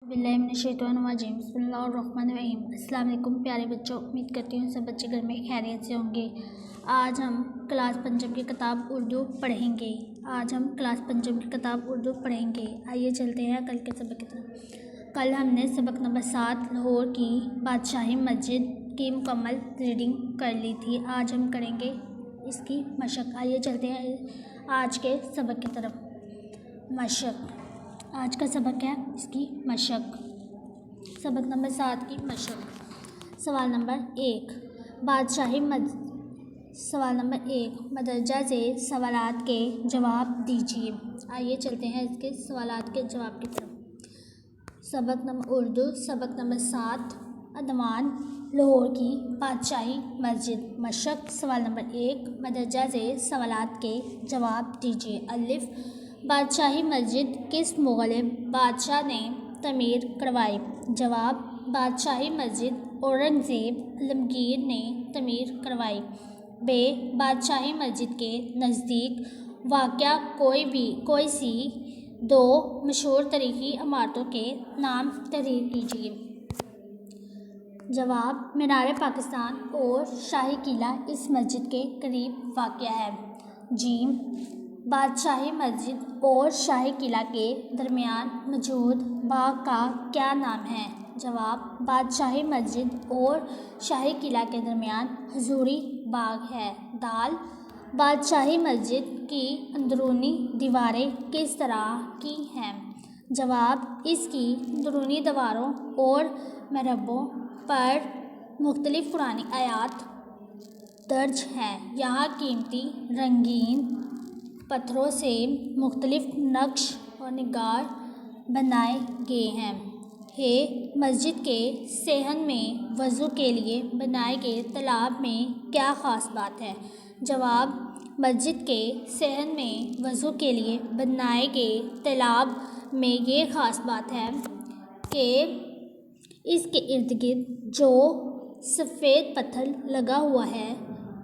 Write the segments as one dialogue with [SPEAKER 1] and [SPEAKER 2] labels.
[SPEAKER 1] बिस्मिल्लाहिर्रहमानिर्रहीम बिस्मिल्लाहिर्रहमानिर्रहीम। अस्सलाम वालेकुम प्यारे बच्चों, उम्मीद करती हूँ सब बच्चे घर में खैरियत से होंगे। आज हम क्लास पंचम की किताब उर्दू पढ़ेंगे। आइए चलते हैं कल के सबक की तरफ। कल हमने सबक नंबर 7 लाहौर की बादशाही मस्जिद की मुकम्मल रीडिंग कर ली थी। आज हम करेंगे इसकी मशक। आइए चलते हैं आज के सबक की तरफ। मशक, आज का सबक है इसकी मशक। सबक नंबर 7 की मशक। सवाल नंबर 1, सवाल नंबर 1, मदरजा से सवालात के जवाब दीजिए। आइए चलते हैं इसके सवालात के जवाब की तरफ। सबक नंबर उर्दू, सबक नंबर 7, अदवान लाहौर की बादशाही मस्जिद। मशक, सवाल नंबर 1, मदरजा से सवालात के जवाब दीजिए। अलिफ, बादशाही मस्जिद किस मुग़ल बादशाह ने तमीर करवाई? जवाब, बादशाही मस्जिद औरंगज़ेब आलमगीर ने तमीर करवाई। बे, बादशाही मस्जिद के नज़दीक वाक़या कोई सी दो मशहूर तारीख़ी इमारतों के नाम तहरीर कीजिए। जवाब, मीनार पाकिस्तान और शाही किला इस मस्जिद के करीब वाक़या है। जीम, बादशाही मस्जिद और शाही किला के दरमियान मौजूद बाग का क्या नाम है? जवाब, बादशाही मस्जिद और शाही किला के दरमियान हजूरी बाग है। दाल, बादशाही मस्जिद की अंदरूनी दीवारें किस तरह की हैं? जवाब, इसकी अंदरूनी दीवारों और महरबों पर मुख्तलिफ पुरानी आयात दर्ज हैं। यहाँ कीमती रंगीन पत्थरों से मुख्तलिफ नक्श और निगार बनाए गए हैं। हे, मस्जिद के सेहन में वज़ू के लिए बनाए गए तालाब में क्या ख़ास बात है? जवाब, मस्जिद के सेहन में वज़ू के लिए बनाए गए तालाब में ये ख़ास बात है कि इसके इर्द गिर्द जो सफ़ेद पत्थर लगा हुआ है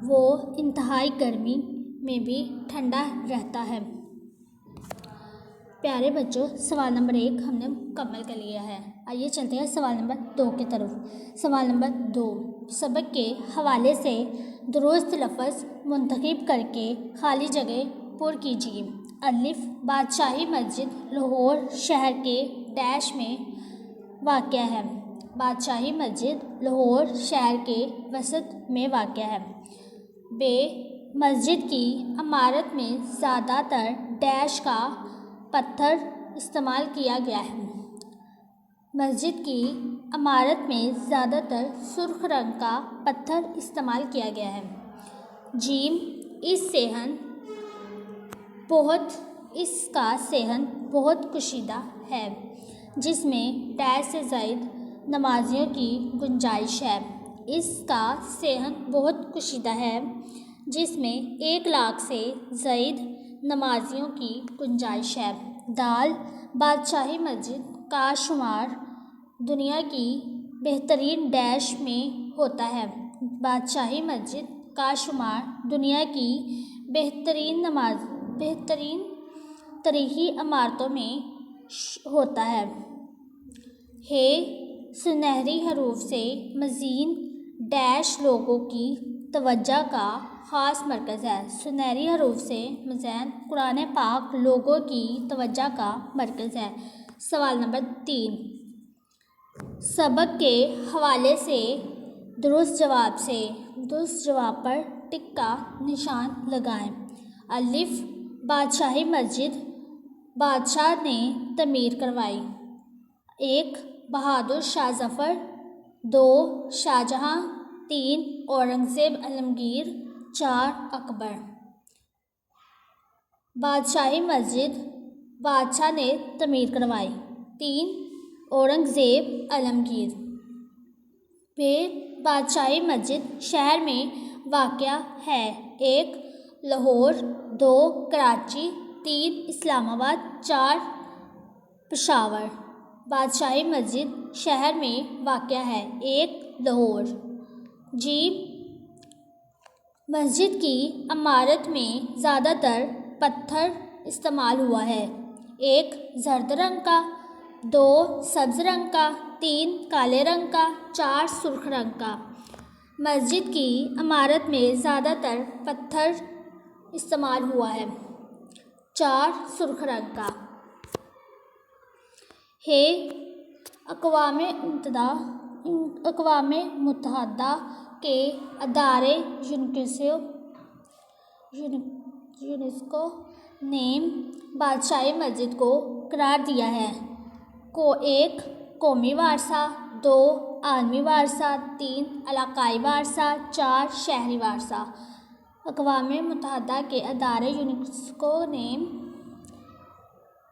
[SPEAKER 1] वो इंतहाई गर्मी में भी ठंडा रहता है। प्यारे बच्चों, सवाल नंबर 1 हमने मुकम्मल कर लिया है। आइए चलते हैं सवाल नंबर 2 की तरफ। सवाल नंबर 2, सबक के हवाले से दुरुस्त लफ्ज़ मुंतखब करके खाली जगह पुर कीजिए। अलिफ, बादशाही मस्जिद लाहौर शहर के डैश में वाक़या है। बादशाही मस्जिद लाहौर शहर के वसत में वाक़या है। बे, मस्जिद की इमारत में ज़्यादातर डैश का पत्थर इस्तेमाल किया गया है। मस्जिद की इमारत में ज़्यादातर सुर्ख रंग का पत्थर इस्तेमाल किया गया है। जीम, इसका सेहन बहुत कुशीदा है जिसमें डैश से ज़ायद नमाजियों की गुंजाइश है। इसका सेहन बहुत कुशीदा है जिसमें 1 लाख से ज़ायद नमाजियों की गुंजाइश है। दाल, बादशाही मस्जिद का शुमार दुनिया की बेहतरीन डैश में होता है। बादशाही मस्जिद का शुमार दुनिया की बेहतरीन तारीख़ी इमारतों में होता है। हे, सुनहरी हरूफ से मज़ीन डैश लोगों की तवज्जो का ख़ास मरकज़ है। सुनहरी हरूफ से मज़ीन कुरान पाक लोगों की तवज्जो का मरकज़ है। सवाल नंबर 3, सबक के हवाले से दुरुस्त जवाब पर टिक का निशान लगाएं। अलिफ, बादशाही मस्जिद बादशाह ने तमीर करवाई। 1, बहादुर शाह ज़फ़र। 2, शाहजहाँ। 3, औरंगज़ेब आलमगीर। 4, अकबर। बादशाही मस्जिद बादशाह ने तमीर करवाई। 3, औरंगज़ेब आलमगीर। फिर बादशाही मस्जिद शहर में वाक़या है। 1, लाहौर। 2, कराची। 3, इस्लामाबाद। 4, पेशावर। बादशाही मस्जिद शहर में वाक़या है। 1, लाहौर। जी, मस्जिद की इमारत में ज़्यादातर पत्थर इस्तेमाल हुआ है। 1, जर्द रंग का। 2 सब्ज रंग का, 3 काले रंग का, 4 सुर्ख रंग का। मस्जिद की इमारत में ज़्यादातर पत्थर इस्तेमाल हुआ है। 4 सुर्ख रंग का। है अक़वाम मुत्तहदा के अदारे यूनेस्को ने बादशाही मस्जिद को करार दिया है। 1 कौमी वारसा, 2 आलमी वारसा, 3 इलाकाई वारसा, 4 शहरी वारसा। अक़वाम मुत्तहदा के अदारे यूनेस्को ने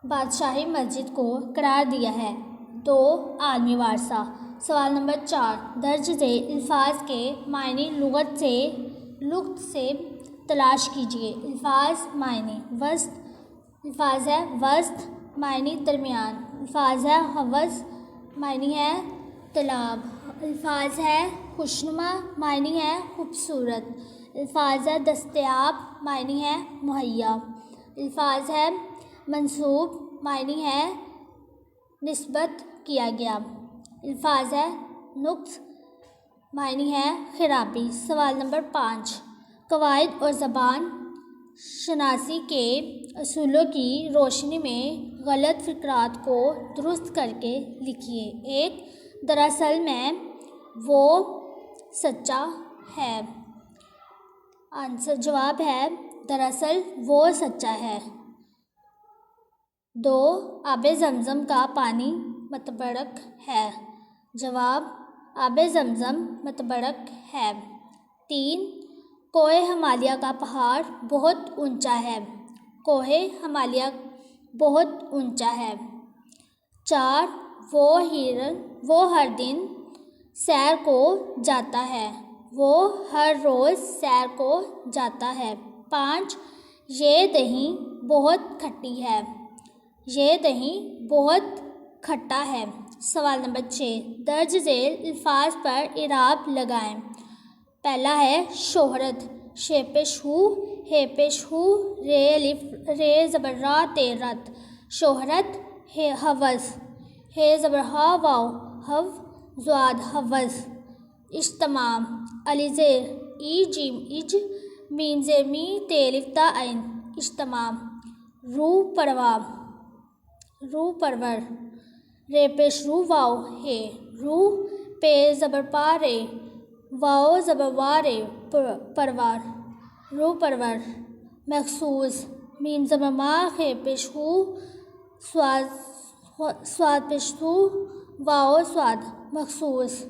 [SPEAKER 1] बादशाही मस्जिद को करार दिया है। 2 आलमी वारसा। सवाल नंबर 4, दर्ज झेल अल्फाज के मायने लुग़त से तलाश कीजिए। अल्फाज मायने वस्त, अल्फाज है वस्त, मायने दरमियान। अल्फाज है हवज़, मायने है तालाब। अल्फाज है खुशनुमा, मायने है खूबसूरत। अल्फाज है दस्तयाब, मायने है मुहैया। अल्फाज है मंसूब, मायने है निस्बत किया गया। अल्फाज है नुक्स, मायने है खराबी। सवाल नंबर 5, कवायद और ज़बान शनासी के असूलों की रोशनी में गलत फ़िक्रात को दुरुस्त करके लिखिए। 1 दरअसल में वो सच्चा है। आंसर जवाब है दरअसल वो सच्चा है। 2 आबे ज़मज़म का पानी मतबरक है। जवाब आबे ज़मज़म मतबरक है। 3 कोहे हिमालय का पहाड़ बहुत ऊंचा है। कोहे हिमालय बहुत ऊंचा है। 4 वो हर दिन सैर को जाता है। वो हर रोज़ सैर को जाता है। 5 ये दही बहुत खट्टी है। ये दही बहुत खट्टा है। सवाल नंबर 6, दर्ज झेल अल्फाज पर इराब लगाएं। पहला है शोहरत, शे पेश हू, हे पेश हू, रे अलिफ रे ज़बर रा ते रत। शोहरत। हे हवज़, हे ज़बर हा वाव हव ज़्वाद हवज़। इज्तिमाम, अलिज़ेर ई जीम इज, मीम ज़ेर मी ते अलिफ ता ऐन। इज्तिमाम। रू परवर, रे पेश रू वाव हे, रू पे ज़बर पा रे, वाव ज़बर वा रे, परवार, रू परवर। मखसूस, मीम ज़बर मा हे पेश हू, स्वाद पेश हू, वाव स्वाद। मखसूस।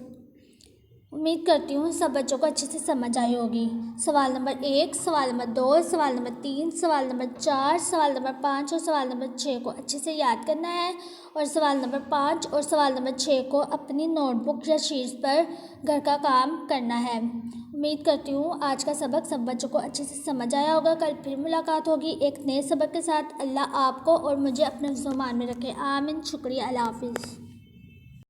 [SPEAKER 1] उम्मीद करती हूँ सब बच्चों को अच्छे से समझ आई होगी। सवाल नंबर 1, सवाल नंबर 2, सवाल नंबर 3, सवाल नंबर 4, सवाल नंबर 5 और सवाल नंबर 6 को अच्छे से याद करना है और सवाल नंबर 5 और सवाल नंबर 6 को अपनी नोटबुक या शीट्स पर घर का काम करना है। उम्मीद करती हूँ आज का सबक सब बच्चों को अच्छे से समझ आया होगा। कल फिर मुलाकात होगी एक नए सबक के साथ। अल्लाह आपको और मुझे अपने ज़ुबान में रखे। आमीन। शुक्रिया। अल्लाह हाफ़िज़।